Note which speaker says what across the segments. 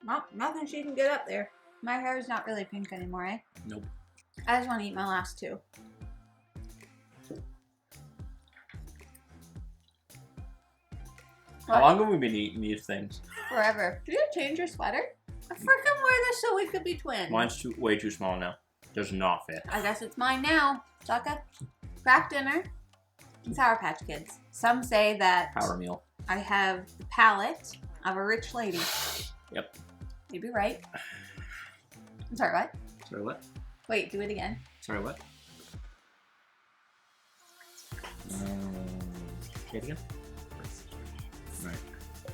Speaker 1: Well, nothing she can get up there. My hair is not really pink anymore, eh?
Speaker 2: Nope.
Speaker 1: I just want to eat my last two.
Speaker 2: How long have we been eating these things?
Speaker 1: Forever. Did you change your sweater? I freaking wear this so we could be twins.
Speaker 2: Mine's way too small now. Does not fit.
Speaker 1: I guess it's mine now. Sucka. Crack dinner. Sour Patch Kids. Some say that
Speaker 2: Power meal.
Speaker 1: I have the palate of a rich lady.
Speaker 2: Yep.
Speaker 1: You'd be right. I'm sorry, what?
Speaker 2: Sorry, what?
Speaker 1: Wait, do it again.
Speaker 2: Sorry, what? Say it again. Right.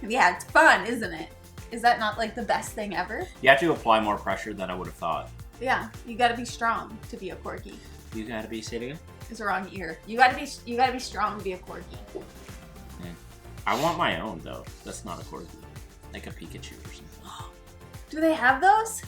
Speaker 1: Yeah, it's fun, isn't it? Is that not like the best thing ever?
Speaker 2: You have to apply more pressure than I would have thought.
Speaker 1: Yeah, you gotta be strong to be a corgi.
Speaker 2: You gotta be, say it again?
Speaker 1: It's the wrong ear. You gotta be strong to be a corgi.
Speaker 2: Yeah. I want my own though. That's not a corgi. Like a Pikachu or something.
Speaker 1: Do they have those?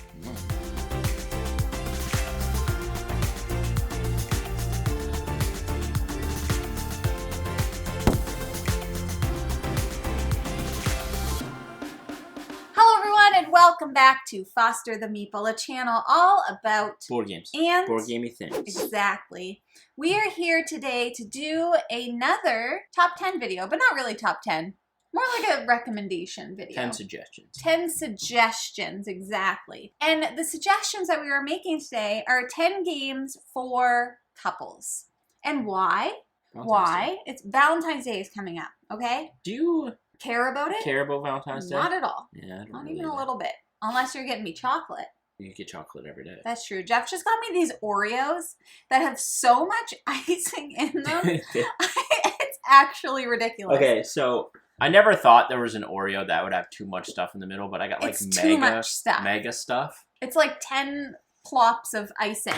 Speaker 1: Hello everyone and welcome back to Foster the Meeple, a channel all about
Speaker 2: Board games.
Speaker 1: and
Speaker 2: Board gamey things.
Speaker 1: Exactly. We are here today to do another top 10 video, but not really top 10. More like a recommendation video.
Speaker 2: 10 suggestions.
Speaker 1: 10 suggestions, exactly. And the suggestions that we are making today are 10 games for couples. And why? Why? It's Valentine's Day is coming up, okay?
Speaker 2: Do you
Speaker 1: Care about it?
Speaker 2: care about Valentine's Day?
Speaker 1: Not at all.
Speaker 2: Yeah, I don't
Speaker 1: Not
Speaker 2: really
Speaker 1: even a little bit. Unless you're getting me chocolate.
Speaker 2: You get chocolate every day.
Speaker 1: That's true. Jeff just got me these Oreos that have so much icing in them. It's actually ridiculous.
Speaker 2: Okay, so I never thought there was an Oreo that would have too much stuff in the middle, but I got like
Speaker 1: It's too much stuff.
Speaker 2: mega stuff.
Speaker 1: It's like 10 plops of icing.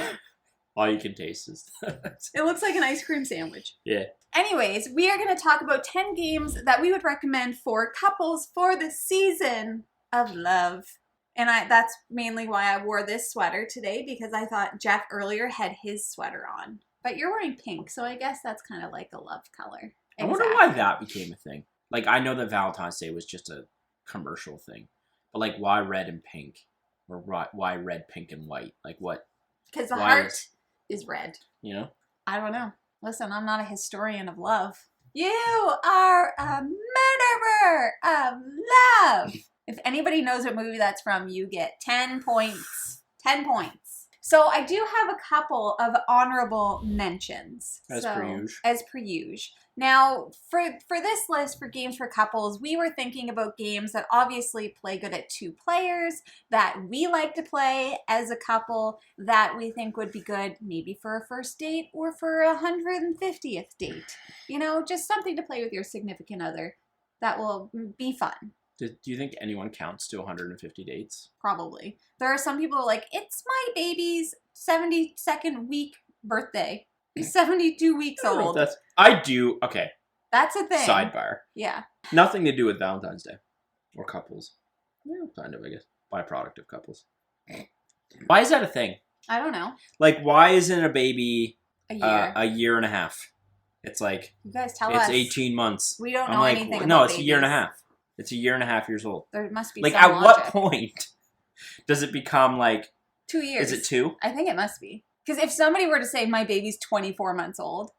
Speaker 2: All you can taste is
Speaker 1: It looks like an ice cream sandwich.
Speaker 2: yeah.
Speaker 1: Anyways, we are going to talk about 10 games that we would recommend for couples for the season of love. And that's mainly why I wore this sweater today, because I thought Jeff earlier had his sweater on. But you're wearing pink, so I guess that's kind of like a love color.
Speaker 2: I wonder why that became a thing. Like, I know that Valentine's Day was just a commercial thing, but like, why red and pink? Or why red, pink, and white? Like, what?
Speaker 1: Because the heart is red.
Speaker 2: You know?
Speaker 1: I don't know. Listen, I'm not a historian of love. You are a murderer of love. If anybody knows what movie that's from, you get 10 points. 10 points. So I do have a couple of honorable mentions.
Speaker 2: As per usual.
Speaker 1: As per usual. Now, for this list, for games for couples, we were thinking about games that obviously play good at 2 players, that we like to play as a couple, that we think would be good maybe for a first date or for a 150th date. You know, just something to play with your significant other that will be fun.
Speaker 2: Do you think anyone counts to 150 dates?
Speaker 1: Probably. There are some people who are like, it's my baby's 72nd week birthday. He's 72 weeks old.
Speaker 2: I do. Okay.
Speaker 1: That's a thing.
Speaker 2: Sidebar.
Speaker 1: Yeah.
Speaker 2: Nothing to do with Valentine's Day. Or couples. Yeah, kind of, I guess. Byproduct of couples. Why is that a thing?
Speaker 1: I don't know.
Speaker 2: Like, why isn't a baby
Speaker 1: a
Speaker 2: year and a half? It's like,
Speaker 1: you guys tell us.
Speaker 2: it's 18 months.
Speaker 1: We don't know anything about
Speaker 2: No, it's
Speaker 1: babies.
Speaker 2: a year and a half. It's a year and a half years old.
Speaker 1: There must be
Speaker 2: like,
Speaker 1: some
Speaker 2: at
Speaker 1: logic.
Speaker 2: what point does it become like
Speaker 1: 2 years.
Speaker 2: Is it 2?
Speaker 1: I think it must be. Because if somebody were to say my baby's 24 months old,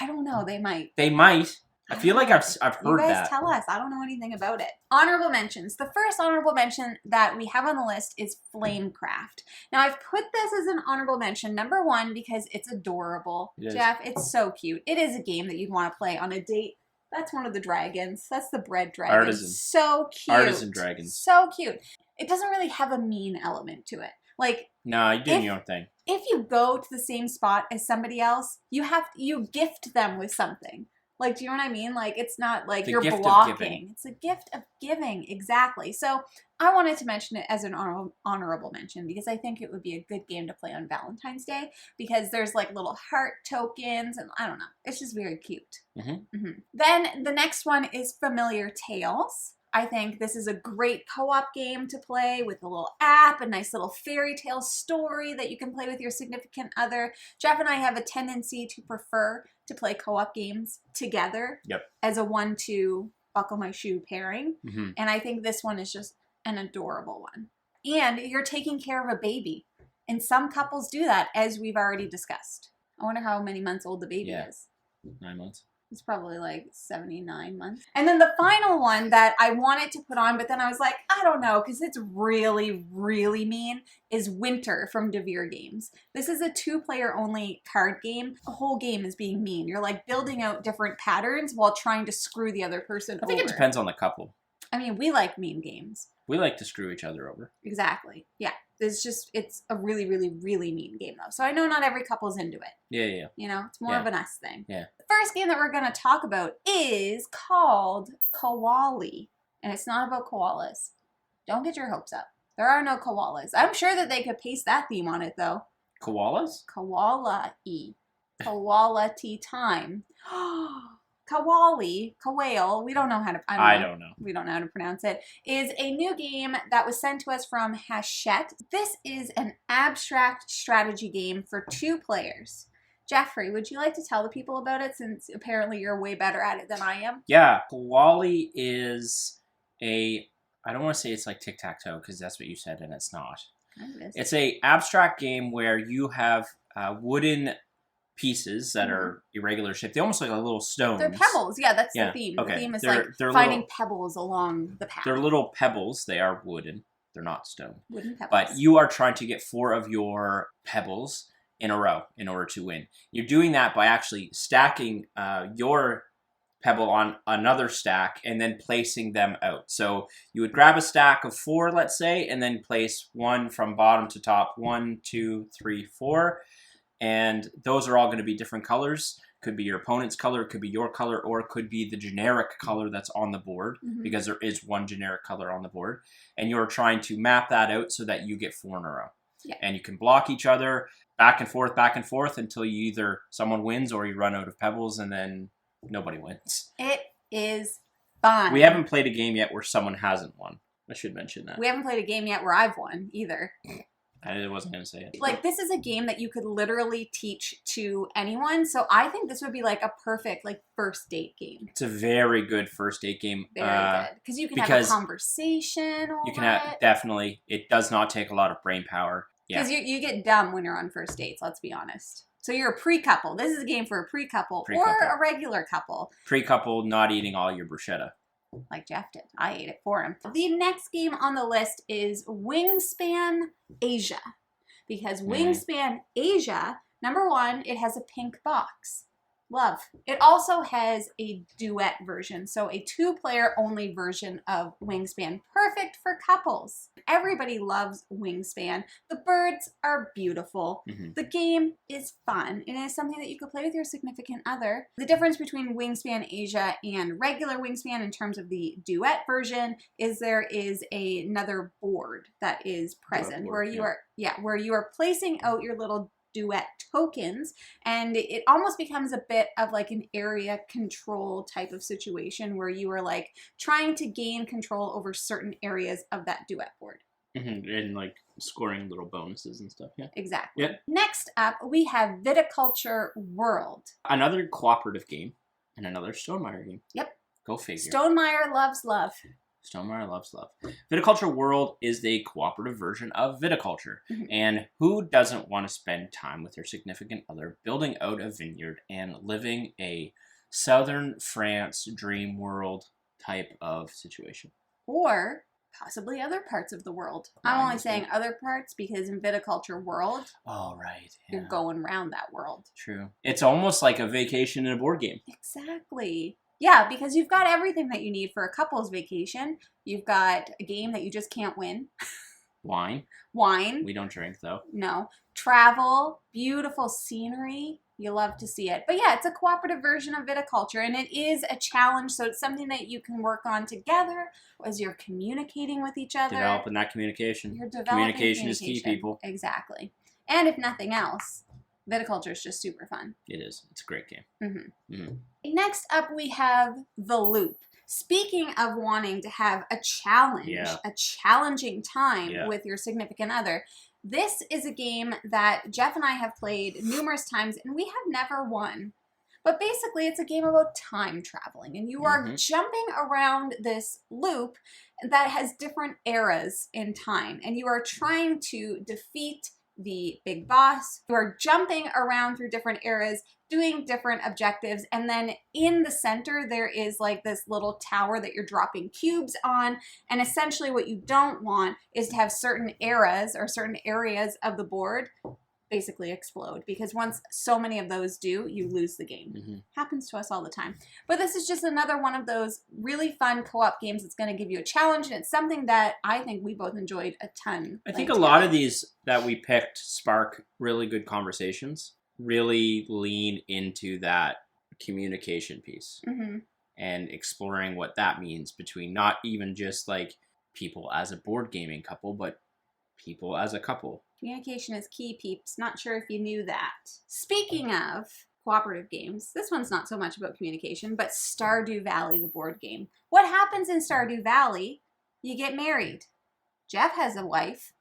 Speaker 1: I don't know. They might.
Speaker 2: They might. I feel like I've heard that.
Speaker 1: You guys tell us. I don't know anything about it. Honorable mentions. The first honorable mention that we have on the list is Flamecraft. Now, I've put this as an honorable mention, number 1, because it's adorable. Jeff, it's so cute. It is a game that you'd want to play on a date. That's one of the dragons. That's the bread dragon.
Speaker 2: Artisan.
Speaker 1: So cute.
Speaker 2: Artisan dragons.
Speaker 1: So cute. It doesn't really have a mean element to it. Like,
Speaker 2: no, you do your own thing.
Speaker 1: If you go to the same spot as somebody else, you gift them with something. Like, do you know what I mean? Like, it's not like you're blocking. It's a gift of giving, exactly. So I wanted to mention it as an honorable mention because I think it would be a good game to play on Valentine's Day because there's like little heart tokens and I don't know. It's just very cute. Then the next one is Familiar Tales. I think this is a great co-op game to play with a little app, a nice little fairy tale story that you can play with your significant other. Jeff and I have a tendency to prefer to play co-op games together as a 1-2 buckle my shoe pairing. And I think this one is just an adorable one. And you're taking care of a baby. And some couples do that, as we've already discussed. I wonder how many months old the baby is.
Speaker 2: 9 months.
Speaker 1: It's probably like 79 months. And then the final one that I wanted to put on, but then I was like, I don't know, because it's really, really mean, is Winter from DeVere Games. This is a 2-player only card game. The whole game is being mean. You're like building out different patterns while trying to screw the other person over.
Speaker 2: I think it depends on the couple.
Speaker 1: I mean, we like mean games.
Speaker 2: We like to screw each other over.
Speaker 1: Exactly. Yeah. It's a really, really, really mean game, though. So I know not every couple's into it.
Speaker 2: Yeah.
Speaker 1: You know, it's more of an us thing.
Speaker 2: Yeah.
Speaker 1: The first game that we're going to talk about is called Koali. And it's not about koalas. Don't get your hopes up. There are no koalas. I'm sure that they could paste that theme on it, though.
Speaker 2: Koalas?
Speaker 1: Koala-y. Koala tea time. Koali, Kawale, we don't know how to,
Speaker 2: I don't know.
Speaker 1: We don't know how to pronounce it, is a new game that was sent to us from Hachette. This is an abstract strategy game for 2 players. Jeffrey, would you like to tell the people about it, since apparently you're way better at it than I am?
Speaker 2: Yeah, Koali is I don't want to say it's like tic-tac-toe, because that's what you said, and it's not. It's a abstract game where you have wooden pieces that are irregular shaped. They almost look like little stones.
Speaker 1: They're pebbles. Yeah, that's the theme.
Speaker 2: Okay.
Speaker 1: The theme is
Speaker 2: they're
Speaker 1: finding
Speaker 2: little
Speaker 1: pebbles along the path.
Speaker 2: They're little pebbles. They are wooden. They're not stone.
Speaker 1: Wooden pebbles.
Speaker 2: But you are trying to get 4 of your pebbles in a row in order to win. You're doing that by actually stacking your pebble on another stack and then placing them out. So you would grab a stack of 4, let's say, and then place 1 from bottom to top. 1, 2, 3, 4. And those are all going to be different colors. Could be your opponent's color, it could be your color, or it could be the generic color that's on the board, because there is one generic color on the board. And you're trying to map that out so that you get 4 in a row.
Speaker 1: Yeah.
Speaker 2: And you can block each other back and forth until you either someone wins or you run out of pebbles, and then nobody wins.
Speaker 1: It is fun.
Speaker 2: We haven't played a game yet where someone hasn't won. I should mention that.
Speaker 1: We haven't played a game yet where I've won either.
Speaker 2: I wasn't going to say it.
Speaker 1: Like, this is a game that you could literally teach to anyone. So I think this would be like a perfect first date game.
Speaker 2: It's a very good first date game.
Speaker 1: Very good. Because you can have a conversation over
Speaker 2: You can have, definitely. It does not take a lot of brain power.
Speaker 1: Because you get dumb when you're on first dates, let's be honest. So you're a pre-couple. This is a game for a pre-couple or a regular couple.
Speaker 2: Pre-couple not eating all your bruschetta.
Speaker 1: Like Jeff did. I ate it for him. The next game on the list is Wingspan Asia. Because Wingspan Asia, number 1, it has a pink box. Love. It also has a duet version, so a 2-player only version of Wingspan. Perfect for couples. Everybody loves Wingspan. The birds are beautiful. The game is fun. It is something that you could play with your significant other. The difference between Wingspan Asia and regular Wingspan in terms of the duet version is there is another board that is present where you are placing out your little duet tokens, and it almost becomes a bit of like an area control type of situation where you are like trying to gain control over certain areas of that duet board.
Speaker 2: And like scoring little bonuses and stuff. Yeah.
Speaker 1: Exactly.
Speaker 2: Yep.
Speaker 1: Next up, we have Viticulture World.
Speaker 2: Another cooperative game and another Stonemaier game.
Speaker 1: Yep.
Speaker 2: Go figure.
Speaker 1: Stonemaier loves love.
Speaker 2: Stonemaier loves love. Viticulture World is the cooperative version of viticulture. And who doesn't want to spend time with their significant other building out a vineyard and living a southern France dream world type of situation?
Speaker 1: Or possibly other parts of the world. I'm only saying other parts because in Viticulture World, you're going around that world.
Speaker 2: True. It's almost like a vacation in a board game.
Speaker 1: Exactly. Yeah, because you've got everything that you need for a couple's vacation. You've got a game that you just can't win.
Speaker 2: Wine.
Speaker 1: We
Speaker 2: don't drink, though.
Speaker 1: No. Travel. Beautiful scenery. You love to see it. But yeah, it's a cooperative version of viticulture, and it is a challenge, so it's something that you can work on together as you're communicating with each other.
Speaker 2: Developing that communication.
Speaker 1: You're developing
Speaker 2: communication is key, people.
Speaker 1: Exactly. And if nothing else, viticulture is just super fun.
Speaker 2: It is. It's a great game.
Speaker 1: Next up, we have The Loop. Speaking of wanting to have a challenge, a challenging time with your significant other, this is a game that Jeff and I have played numerous times, and we have never won. But basically, it's a game about time traveling, and you are jumping around this loop that has different eras in time, and you are trying to defeat the big boss. You are jumping around through different eras, doing different objectives, and then in the center there is like this little tower that you're dropping cubes on, and essentially what you don't want is to have certain eras or certain areas of the board basically explode, because once so many of those do, you lose the game. Happens to us all the time. But this is just another one of those really fun co-op games that's going to give you a challenge, and it's something that I think we both enjoyed a ton.
Speaker 2: I think a lot of these that we picked spark really good conversations, really lean into that communication piece and exploring what that means between not even just like people as a board gaming couple, but people as a couple.
Speaker 1: Communication is key, peeps. Not sure if you knew that. Speaking of cooperative games, this one's not so much about communication, but Stardew Valley, the board game. What happens in Stardew Valley? You get married. Jeff has a wife.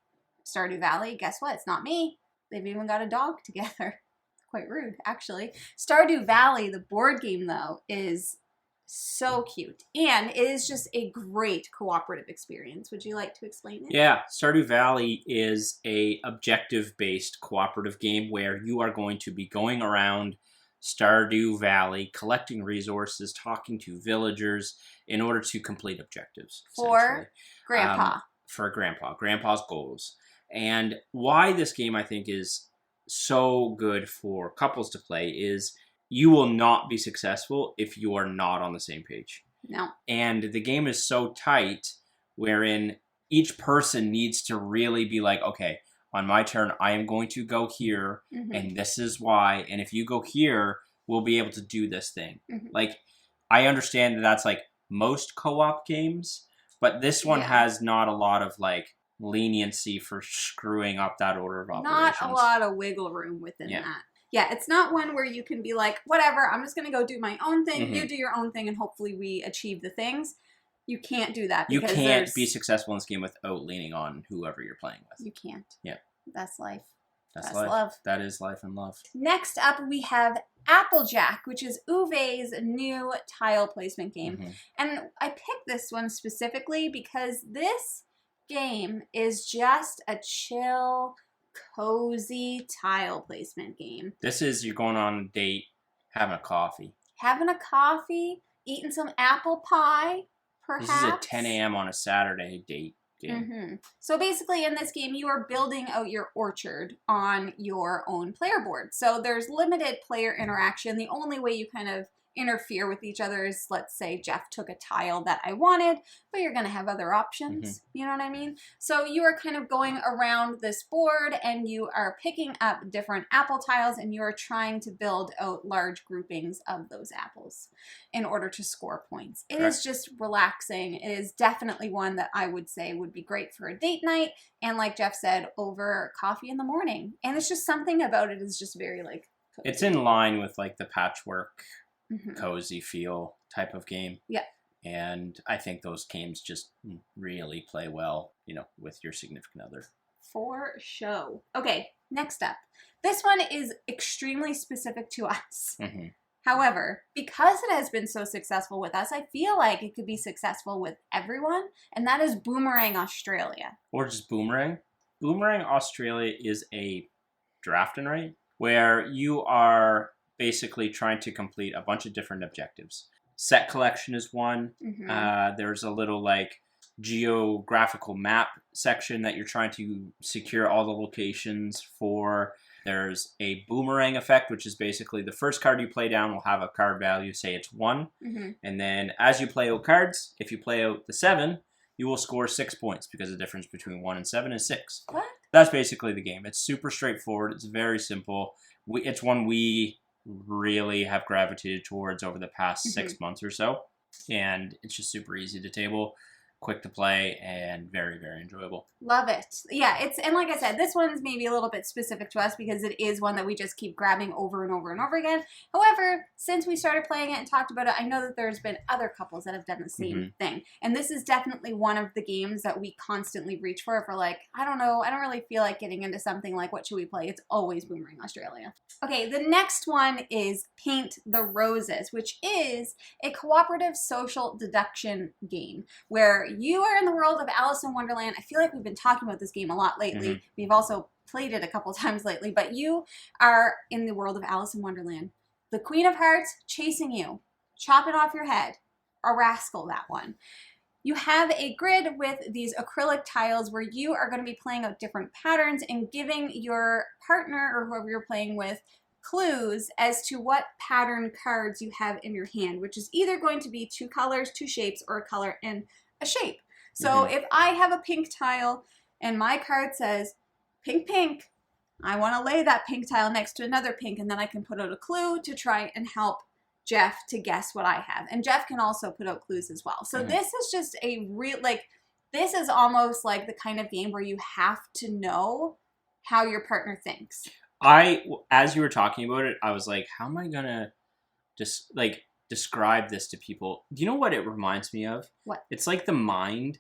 Speaker 1: Stardew Valley, guess what? It's not me. They've even got a dog together. Quite rude, actually. Stardew Valley, the board game, though, is so cute, and it is just a great cooperative experience. Would you like to explain it?
Speaker 2: Yeah, Stardew Valley is a objective-based cooperative game where you are going to be going around Stardew Valley, collecting resources, talking to villagers in order to complete objectives.
Speaker 1: For Grandpa.
Speaker 2: For Grandpa's goals. And why this game, I think, is so good for couples to play is you will not be successful if you are not on the same page.
Speaker 1: No.
Speaker 2: And the game is so tight wherein each person needs to really be like, okay, on my turn, I am going to go here, and this is why. And if you go here, we'll be able to do this thing. Like, I understand that that's like most co-op games, but this one has not a lot of like leniency for screwing up that order of operations.
Speaker 1: Not a lot of wiggle room within that. Yeah, it's not one where you can be like, whatever, I'm just going to go do my own thing, you do your own thing, and hopefully we achieve the things. You can't do that.
Speaker 2: You can't be successful in this game without leaning on whoever you're playing with.
Speaker 1: You can't.
Speaker 2: Yeah.
Speaker 1: That's life.
Speaker 2: That's love. That is life and love.
Speaker 1: Next up, we have Applejack, which is Uwe's new tile placement game. And I picked this one specifically because this game is just a chill, cozy tile placement game.
Speaker 2: This is you're going on a date, having a coffee.
Speaker 1: Having a coffee, eating some apple pie, perhaps.
Speaker 2: This is a 10 a.m. on a Saturday date game.
Speaker 1: So basically in this game, you are building out your orchard on your own player board. So there's limited player interaction. The only way you kind of interfere with each other is, let's say Jeff took a tile that I wanted, but you're going to have other options. You know what I mean? So you are kind of going around this board and you are picking up different apple tiles and you are trying to build out large groupings of those apples in order to score points. It is just relaxing. It is definitely one that I would say would be great for a date night, and like Jeff said, over coffee in the morning. And it's just something about it is just very like cozy.
Speaker 2: It's in line with like the patchwork cozy feel type of game.
Speaker 1: Yeah.
Speaker 2: And I think those games just really play well, you know, with your significant other.
Speaker 1: For show. Okay, next up. This one is extremely specific to us. However, because it has been so successful with us, I feel like it could be successful with everyone, and that is Boomerang Australia.
Speaker 2: Or just Boomerang. Boomerang Australia is a draft and write where you are basically trying to complete a bunch of different objectives. Set collection is one. There's a little like geographical map section that you're trying to secure all the locations for. There's a boomerang effect, which is basically the first card you play down will have a card value, say it's 1. And then as you play out cards, if you play out the 7, you will score 6 points because the difference between 1 and 7 is 6.
Speaker 1: What?
Speaker 2: That's basically the game. It's super straightforward. It's very simple. It's one we really have gravitated towards over the past 6 months or so, and it's just super easy to table. quick to play, and very, very enjoyable.
Speaker 1: Love it. Yeah, and like I said, this one's maybe a little bit specific to us because it is one that we just keep grabbing over and over and over again. However, since we started playing it and talked about it, I know that there's been other couples that have done the same thing. And this is definitely one of the games that we constantly reach for if we're like, I don't know, I don't really feel like getting into something like what should we play? It's always Boomerang Australia. Okay, the next one is Paint the Roses, which is a cooperative social deduction game where you are in the world of Alice in Wonderland. I feel like we've been talking about this game a lot lately. We've also played it a couple times lately, but you are in the world of Alice in Wonderland. The Queen of Hearts chasing you, chopping off your head, a rascal, that one. You have a grid with these acrylic tiles where you are going to be playing out different patterns and giving your partner or whoever you're playing with clues as to what pattern cards you have in your hand, which is either going to be 2 colors, 2 shapes, or a color and a shape. So if I have a pink tile and my card says pink, pink, I want to lay that pink tile next to another pink, and then I can put out a clue to try and help Jeff to guess what I have. And Jeff can also put out clues as well. So this is just a real, this is almost like the kind of game where you have to know how your partner thinks.
Speaker 2: As you were talking about it, I was like, how am I going to just, describe this to people? Do you know what it reminds me of?
Speaker 1: What?
Speaker 2: It's like The Mind,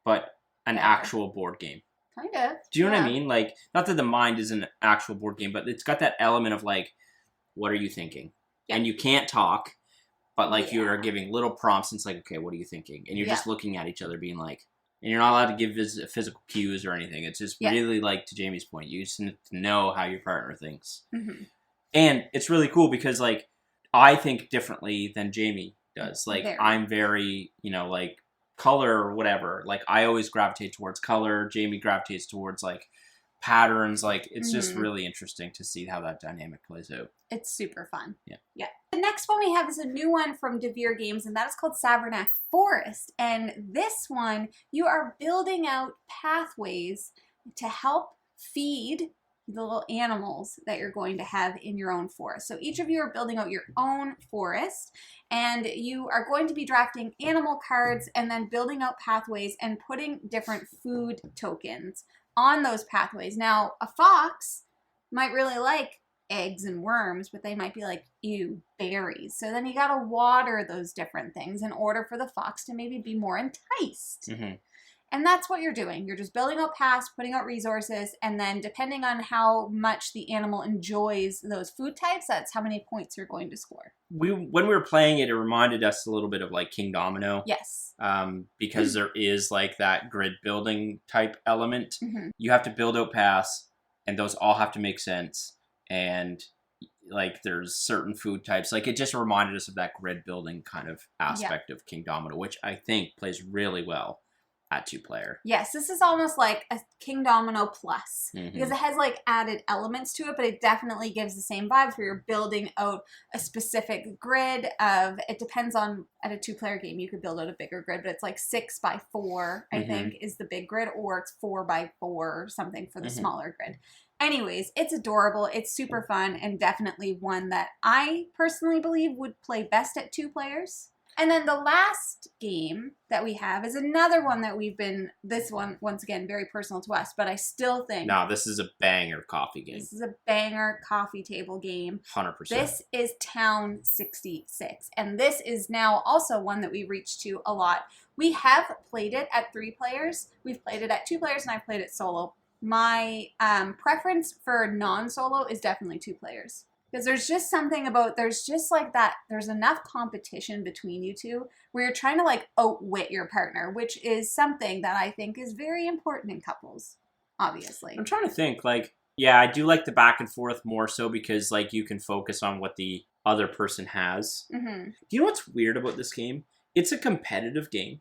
Speaker 2: but an actual board game.
Speaker 1: Kind of.
Speaker 2: Do you know what I mean? Like, not that The Mind is an actual board game, but it's got that element of, what are you thinking? Yeah. And you can't talk, but, you are giving little prompts, and it's like, okay, what are you thinking? And you're just looking at each other being like, and you're not allowed to give physical cues or anything. It's just really, to Jamie's point, you just need to know how your partner thinks. And it's really cool because, I think differently than Jamie does. I'm very, color or whatever. I always gravitate towards color. Jamie gravitates towards, patterns. It's just really interesting to see how that dynamic plays out.
Speaker 1: It's super fun.
Speaker 2: Yeah.
Speaker 1: The next one we have is a new one from DeVere Games, and that is called Sabernac Forest. And this one, you are building out pathways to help feed the little animals that you're going to have in your own forest. So each of you are building out your own forest, and you are going to be drafting animal cards and then building out pathways and putting different food tokens on those pathways. Now, a fox might really like eggs and worms, but they might be like, ew, berries. So then you got to water those different things in order for the fox to maybe be more enticed. And that's what you're doing. You're just building out paths, putting out resources, and then depending on how much the animal enjoys those food types, that's how many points you're going to score.
Speaker 2: When we were playing it, it reminded us a little bit of King Domino.
Speaker 1: Yes.
Speaker 2: Because there is that grid building type element. You have to build out paths, and those all have to make sense. And there's certain food types. It just reminded us of that grid building kind of aspect of King Domino, which I think plays really well at 2-player.
Speaker 1: Yes, this is almost like a King Domino plus because it has added elements to it, but it definitely gives the same vibe where you're building out a specific grid of, it depends on, at a 2-player game, you could build out a bigger grid, but it's 6 by 4, I think, is the big grid, or it's 4 by 4 or something for the smaller grid. Anyways, it's adorable, it's super fun, and definitely one that I personally believe would play best at 2 players. And then the last game that we have is another one that this one, once again, very personal to us, but I still think...
Speaker 2: No, this is a banger coffee game.
Speaker 1: This is a banger coffee table game.
Speaker 2: 100%.
Speaker 1: This is Town 66, and this is now also one that we reach to a lot. We have played it at 3 players, we've played it at 2 players, and I've played it solo. My preference for non-solo is definitely 2 players. Because there's just something about, there's enough competition between you two where you're trying to outwit your partner, which is something that I think is very important in couples, obviously.
Speaker 2: I'm trying to think, I do like the back and forth more so because you can focus on what the other person has. Do you know what's weird about this game? It's a competitive game,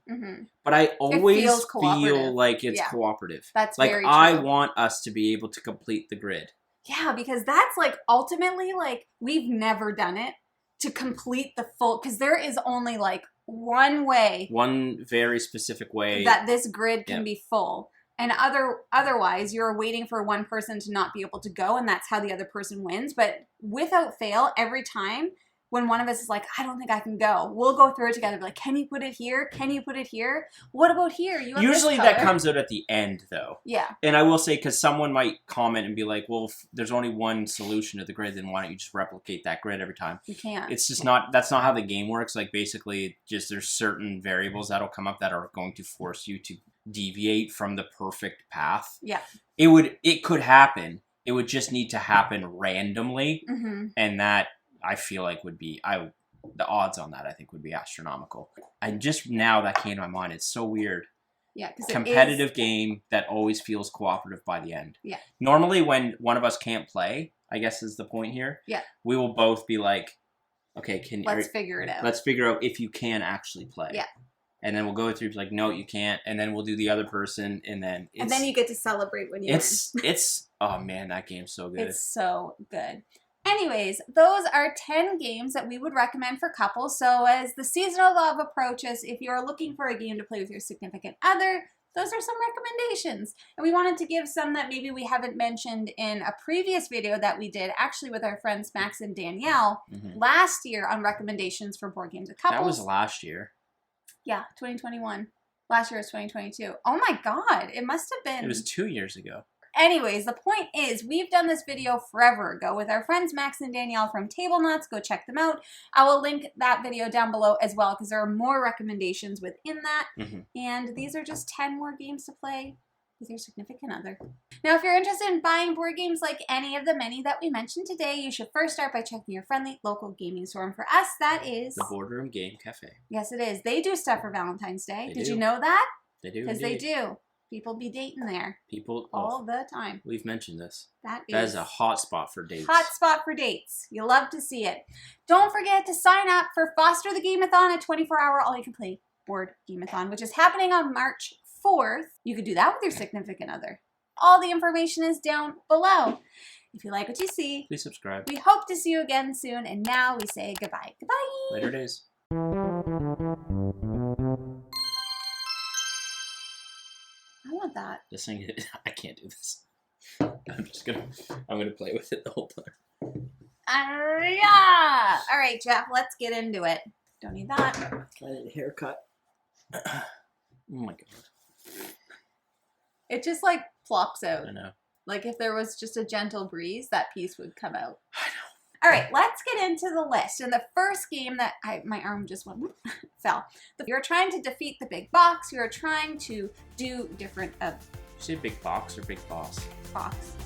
Speaker 2: but I always feel like it's cooperative.
Speaker 1: That's very true.
Speaker 2: I want us to be able to complete the grid.
Speaker 1: Yeah, because that's ultimately we've never done it to complete the full, because there is only one way.
Speaker 2: One very specific way.
Speaker 1: That this grid can be full. And otherwise, you're waiting for one person to not be able to go, and that's how the other person wins. But without fail, every time, when one of us is like, I don't think I can go, we'll go through it together. Be like, can you put it here? Can you put it here? What about here? You have
Speaker 2: Usually that comes out at the end, though.
Speaker 1: Yeah.
Speaker 2: And I will say, because someone might comment and be like, well, if there's only one solution to the grid, then why don't you just replicate that grid every time?
Speaker 1: You can't.
Speaker 2: It's just not, that's not how the game works. Like, basically, just there's certain variables that'll come up that are going to force you to deviate from the perfect path.
Speaker 1: Yeah.
Speaker 2: It could happen. It would just need to happen randomly.
Speaker 1: Mm-hmm.
Speaker 2: And that, I feel like, would be, the odds on that, I think, would be astronomical. And just now that came to my mind, it's so weird.
Speaker 1: Yeah, because
Speaker 2: competitive game that always feels cooperative by the end.
Speaker 1: Yeah.
Speaker 2: Normally, when one of us can't play, I guess is the point here.
Speaker 1: Yeah. We
Speaker 2: will both be like, okay,
Speaker 1: let's figure it out.
Speaker 2: Let's figure out if you can actually play.
Speaker 1: Yeah. And
Speaker 2: then we'll go through like, no, you can't. And then we'll do the other person, and then
Speaker 1: you get to celebrate when you win.
Speaker 2: Oh man, that game's so good.
Speaker 1: It's so good. Anyways, those are 10 games that we would recommend for couples. So as the season of love approaches, if you're looking for a game to play with your significant other, those are some recommendations. And we wanted to give some that maybe we haven't mentioned in a previous video that we did actually with our friends Max and Danielle last year on recommendations for board games with couples.
Speaker 2: That was last year.
Speaker 1: Yeah, 2021. Last year was 2022. Oh my God, it must have been.
Speaker 2: It was 2 years ago.
Speaker 1: Anyways, the point is, we've done this video forever ago with our friends Max and Danielle from Table Nuts. Go check them out. I will link that video down below as well because there are more recommendations within that. And these are just 10 more games to play with your significant other. Now, if you're interested in buying board games like any of the many that we mentioned today, you should first start by checking your friendly local gaming store. And for us, that is
Speaker 2: the Boardroom Game Cafe.
Speaker 1: Yes, it is. They do stuff for Valentine's Day. Did you know that?
Speaker 2: They do.
Speaker 1: Because they do. People be dating there.
Speaker 2: People
Speaker 1: all the time.
Speaker 2: We've mentioned this.
Speaker 1: That
Speaker 2: is a hot spot for dates.
Speaker 1: Hot spot for dates. You love to see it. Don't forget to sign up for Foster the Game-a-Thon, a 24-hour all-you-can-play board game-a-thon, which is happening on March 4th. You could do that with your significant other. All the information is down below. If you like what you see,
Speaker 2: please subscribe.
Speaker 1: We hope to see you again soon. And now we say goodbye. Goodbye.
Speaker 2: Later days.
Speaker 1: I want that.
Speaker 2: This thing, I can't do this. I'm gonna play with it the whole time.
Speaker 1: Yeah. All right, Jeff, let's get into it. Don't need that.
Speaker 2: I need a haircut. Oh my God.
Speaker 1: It just like plops out.
Speaker 2: I know.
Speaker 1: Like if there was just a gentle breeze, that piece would come out.
Speaker 2: I know.
Speaker 1: All right, let's get into the list. And the first game that my arm just went, fell. You're trying to defeat the big box. You're trying to do different...
Speaker 2: Did you say big box or big boss?
Speaker 1: Box.